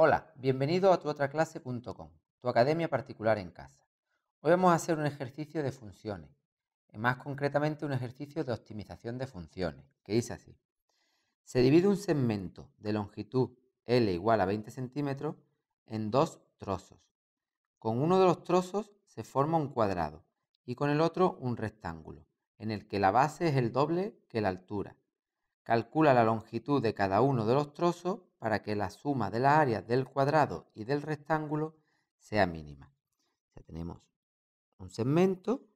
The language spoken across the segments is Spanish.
Hola, bienvenido a tuotraclase.com, tu academia particular en casa. Hoy vamos a hacer un ejercicio de funciones, más concretamente un ejercicio de optimización de funciones, que dice así. Se divide un segmento de longitud L igual a 20 centímetros en dos trozos. Con uno de los trozos se forma un cuadrado y con el otro un rectángulo, en el que la base es el doble que la altura. Calcula la longitud de cada uno de los trozos para que la suma de las áreas del cuadrado y del rectángulo sea mínima. Ya tenemos un segmento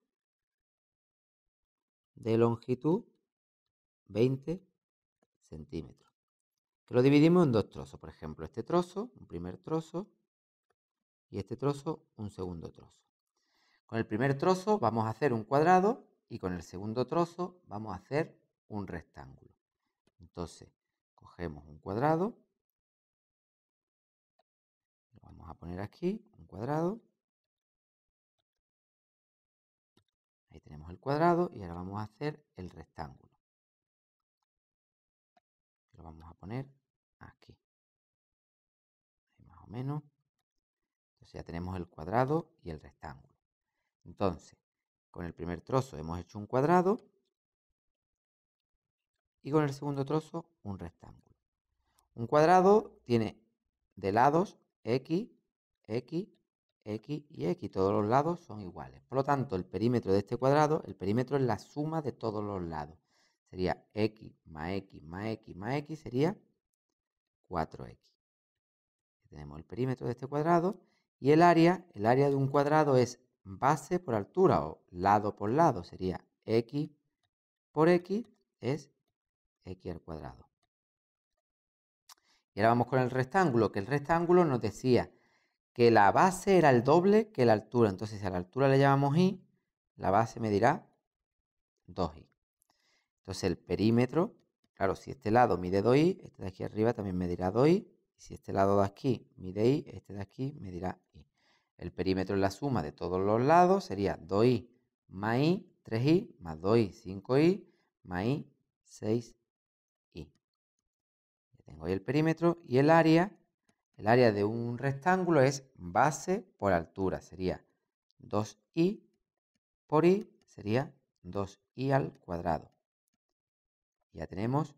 de longitud 20 centímetros, que lo dividimos en dos trozos. Por ejemplo, este trozo, un primer trozo, y este trozo, un segundo trozo. Con el primer trozo vamos a hacer un cuadrado y con el segundo trozo vamos a hacer un rectángulo. Entonces, cogemos un cuadrado. Lo vamos a poner aquí, un cuadrado. Ahí tenemos el cuadrado y ahora vamos a hacer el rectángulo. Lo vamos a poner aquí. Ahí más o menos. Entonces ya tenemos el cuadrado y el rectángulo. Entonces, con el primer trozo hemos hecho un cuadrado y con el segundo trozo un rectángulo. Un cuadrado tiene de lados x, x, x y x. Todos los lados son iguales. Por lo tanto, el perímetro de este cuadrado, el perímetro es la suma de todos los lados. Sería x más x más x más x sería 4x. Tenemos el perímetro de este cuadrado y el área de un cuadrado es base por altura o lado por lado. Sería x por x es x al cuadrado. Y ahora vamos con el rectángulo, que el rectángulo nos decía que la base era el doble que la altura. Entonces, si a la altura le llamamos y, la base medirá 2y. Entonces, el perímetro, claro, si este lado mide 2y, este de aquí arriba también medirá 2y. Y si este lado de aquí mide y, este de aquí medirá y. El perímetro es la suma de todos los lados, sería 2y más y, 3y, más 2y, 5y, más y, 6y. Ya tengo ahí el perímetro y el área de un rectángulo es base por altura, sería 2y por y, sería 2y al cuadrado. Ya tenemos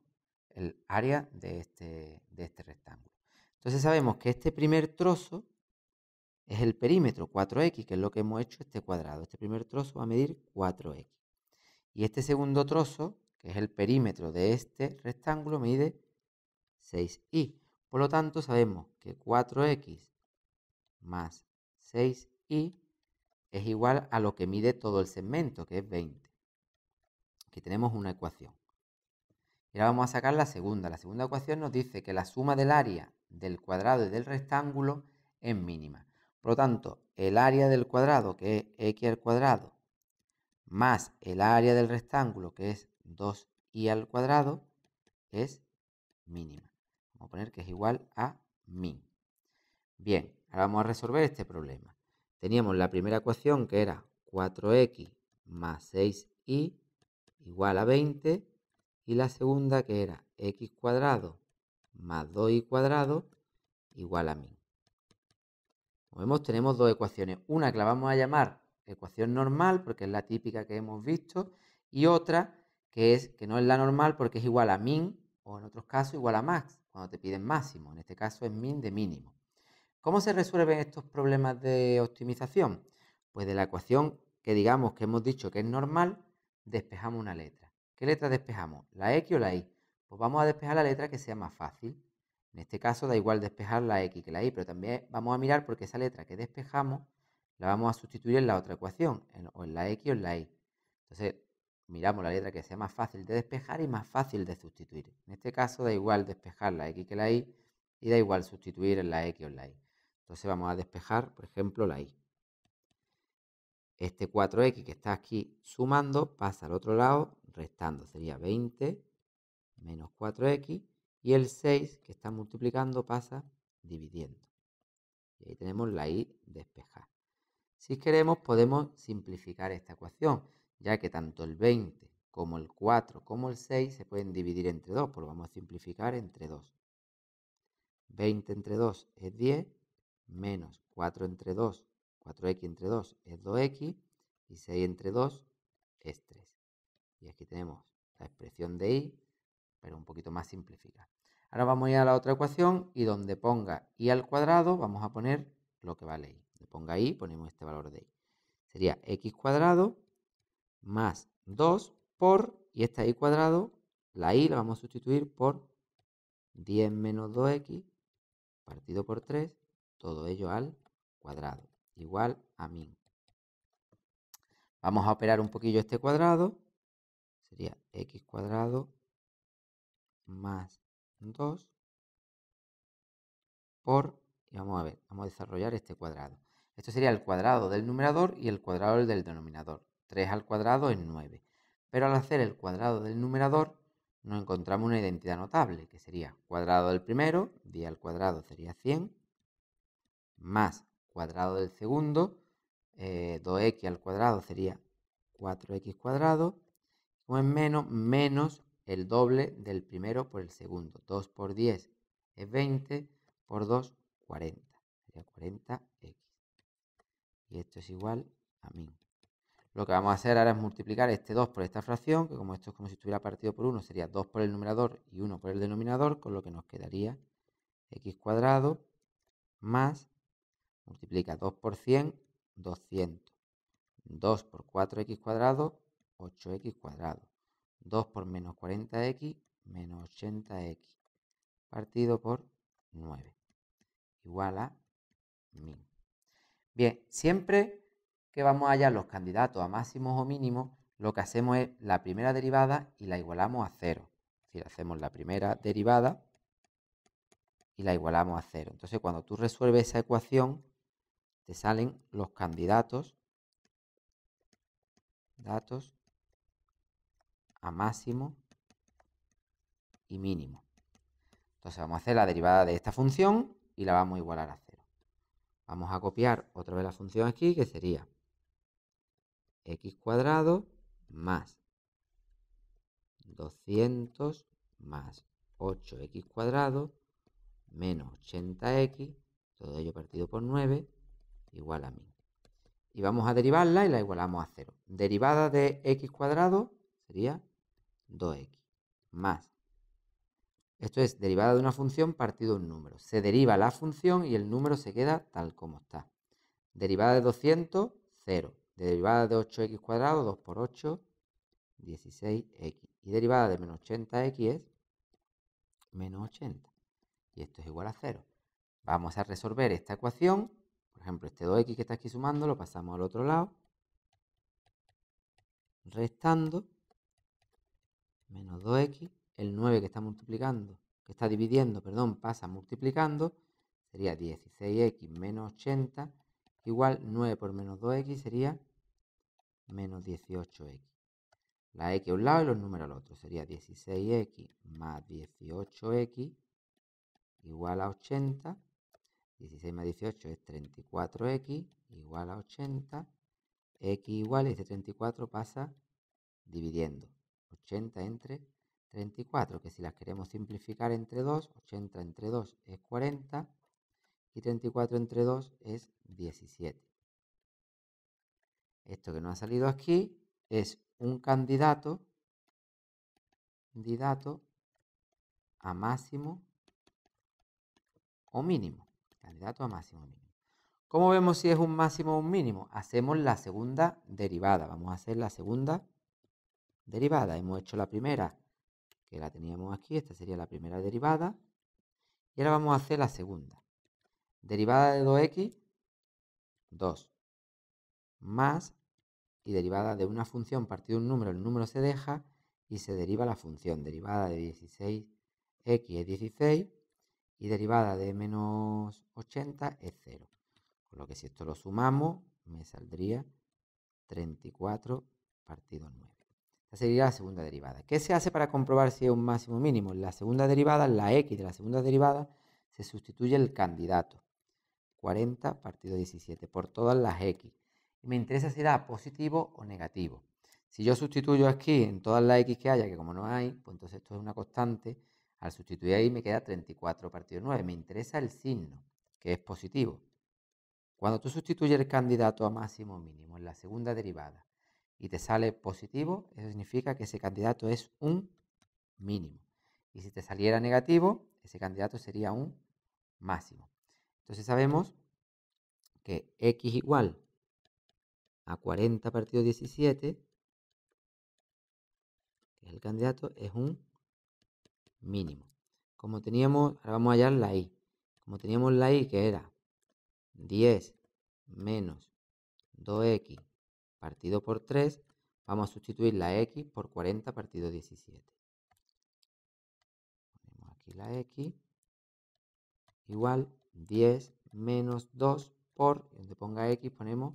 el área de este rectángulo. Entonces sabemos que este primer trozo es el perímetro 4x, que es lo que hemos hecho este cuadrado. Este primer trozo va a medir 4x. Y este segundo trozo, que es el perímetro de este rectángulo, mide 6y. Por lo tanto, sabemos que 4x más 6y es igual a lo que mide todo el segmento, que es 20. Aquí tenemos una ecuación. Y ahora vamos a sacar la segunda. La segunda ecuación nos dice que la suma del área del cuadrado y del rectángulo es mínima. Por lo tanto, el área del cuadrado, que es x al cuadrado, más el área del rectángulo, que es 2y al cuadrado, es mínima. Vamos a poner que es igual a min. Bien, ahora vamos a resolver este problema. Teníamos la primera ecuación que era 4x más 6y igual a 20 y la segunda que era x cuadrado más 2y cuadrado igual a 1000. Como vemos, tenemos dos ecuaciones. Una que la vamos a llamar ecuación normal porque es la típica que hemos visto y otra que no es la normal porque es igual a min o en otros casos igual a max cuando te piden máximo. En este caso es min de mínimo. ¿Cómo se resuelven estos problemas de optimización? Pues de la ecuación que digamos que hemos dicho que es normal, despejamos una letra. ¿Qué letra despejamos? ¿La X o la Y? Pues vamos a despejar la letra que sea más fácil. En este caso da igual despejar la X que la Y, pero también vamos a mirar porque esa letra que despejamos la vamos a sustituir en la otra ecuación, o en la X o en la Y. Entonces, miramos la letra que sea más fácil de despejar y más fácil de sustituir. En este caso da igual despejar la X que la Y y da igual sustituir en la X o en la Y. Entonces vamos a despejar, por ejemplo, la Y. Este 4x que está aquí sumando pasa al otro lado restando. Sería 20 menos 4x. Y el 6 que está multiplicando pasa dividiendo. Y ahí tenemos la Y despejada. Si queremos podemos simplificar esta ecuación, ya que tanto el 20 como el 4 como el 6 se pueden dividir entre 2, pues lo vamos a simplificar entre 2. 20 entre 2 es 10, menos 4 entre 2, 4x entre 2 es 2x, y 6 entre 2 es 3. Y aquí tenemos la expresión de y, pero un poquito más simplificada. Ahora vamos a ir a la otra ecuación y donde ponga y al cuadrado vamos a poner lo que vale y. Donde ponga y ponemos este valor de y. Sería x cuadrado más 2 por, y esta y cuadrado, la y la vamos a sustituir por 10 menos 2x partido por 3, todo ello al cuadrado, igual a 1000. Vamos a operar un poquillo este cuadrado, sería x cuadrado más 2 por, y vamos a ver, vamos a desarrollar este cuadrado. Esto sería el cuadrado del numerador y el cuadrado del denominador. 3 al cuadrado es 9. Pero al hacer el cuadrado del numerador nos encontramos una identidad notable, que sería cuadrado del primero, 10 al cuadrado sería 100, más cuadrado del segundo, 2x al cuadrado sería 4x cuadrado, como es menos el doble del primero por el segundo. 2 por 10 es 20, por 2, 40. Sería 40x. Y esto es igual a 1000. Lo que vamos a hacer ahora es multiplicar este 2 por esta fracción, que como esto es como si estuviera partido por 1, sería 2 por el numerador y 1 por el denominador, con lo que nos quedaría x cuadrado más, multiplica 2 por 100, 200. 2 por 4x cuadrado, 8x cuadrado. 2 por menos 40x, menos 80x, partido por 9, igual a 1000. Bien, siempre que vamos a hallar los candidatos a máximos o mínimos, lo que hacemos es la primera derivada y la igualamos a 0. Es decir, hacemos la primera derivada y la igualamos a 0. Entonces, cuando tú resuelves esa ecuación, te salen los candidatos a máximo y mínimo. Entonces vamos a hacer la derivada de esta función y la vamos a igualar a 0. Vamos a copiar otra vez la función aquí, que sería x cuadrado más 200 más 8x cuadrado menos 80x, todo ello partido por 9, igual a 1000. Y vamos a derivarla y la igualamos a 0. Derivada de x cuadrado sería 2x más. Esto es derivada de una función partido de un número. Se deriva la función y el número se queda tal como está. Derivada de 200, 0. Derivada de 8x cuadrado, 2 por 8, 16x. Y derivada de menos 80x es menos 80. Y esto es igual a 0. Vamos a resolver esta ecuación. Por ejemplo, este 2x que está aquí sumando lo pasamos al otro lado. Restando. Menos 2x. El 9 que está multiplicando, que está dividiendo, perdón, pasa multiplicando. Sería 16x menos 80 igual 9 por menos 2x sería menos 18x. La x a un lado y los números al otro. Sería 16x más 18x igual a 80. 16 más 18 es 34x igual a 80. X igual, este 34 pasa dividiendo 80 entre 34, que si las queremos simplificar entre 2, 80 entre 2 es 40 y 34 entre 2 es 17. Esto que nos ha salido aquí es un candidato a máximo o mínimo. Candidato a máximo o mínimo. ¿Cómo vemos si es un máximo o un mínimo? Hacemos la segunda derivada. Vamos a hacer la segunda derivada. Hemos hecho la primera, que la teníamos aquí. Esta sería la primera derivada. Y ahora vamos a hacer la segunda. Derivada de 2x, 2. Más, y derivada de una función partido de un número, el número se deja y se deriva la función. Derivada de 16x es 16 y derivada de menos 80 es 0. Con lo que si esto lo sumamos, me saldría 34 partido 9. Esta sería la segunda derivada. ¿Qué se hace para comprobar si es un máximo o mínimo? En la segunda derivada, en la x de la segunda derivada, se sustituye el candidato. 40 partido 17 por todas las x. Y me interesa si da positivo o negativo. Si yo sustituyo aquí en todas las x que haya, que como no hay, pues entonces esto es una constante, Al sustituir ahí me queda 34 partido 9. Me interesa el signo, que es positivo. Cuando tú sustituyes el candidato a máximo o mínimo en la segunda derivada y te sale positivo, eso significa que ese candidato es un mínimo. Y si te saliera negativo, ese candidato sería un máximo. Entonces sabemos que x igual a 40 partido 17, que es el candidato, es un mínimo. Como teníamos, ahora vamos a hallar la y. Como teníamos la y que era 10 menos 2x partido por 3, vamos a sustituir la x por 40 partido 17. Ponemos aquí la x igual 10 menos 2 por, donde ponga x ponemos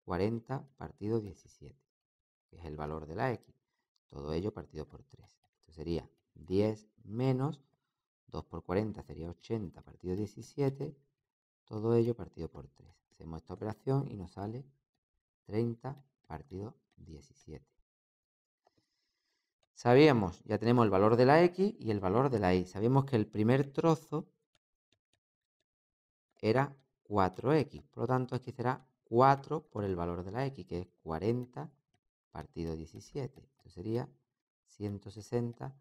40 partido 17, que es el valor de la x. Todo ello partido por 3. Esto sería 10 menos 2 por 40 sería 80 partido 17, todo ello partido por 3. Hacemos esta operación y nos sale 30 partido 17. Sabíamos, ya tenemos el valor de la x y el valor de la y. Sabíamos que el primer trozo era 4x, por lo tanto aquí será 4 por el valor de la x, que es 40 partido 17. Esto sería 160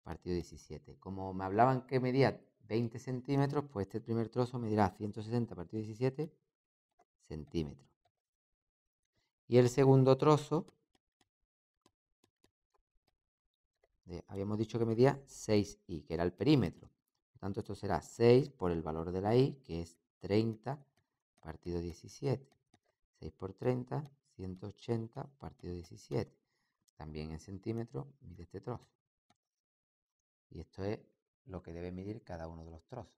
partido 17. Como me hablaban que medía 20 centímetros, pues este primer trozo medirá 160 partido 17 centímetros. Y el segundo trozo, habíamos dicho que medía 6i, que era el perímetro. Por lo tanto, esto será 6 por el valor de la i, que es 30 partido 17. 6 por 30, 180 partido 17. También en centímetros mide este trozo. Y esto es lo que debe medir cada uno de los trozos.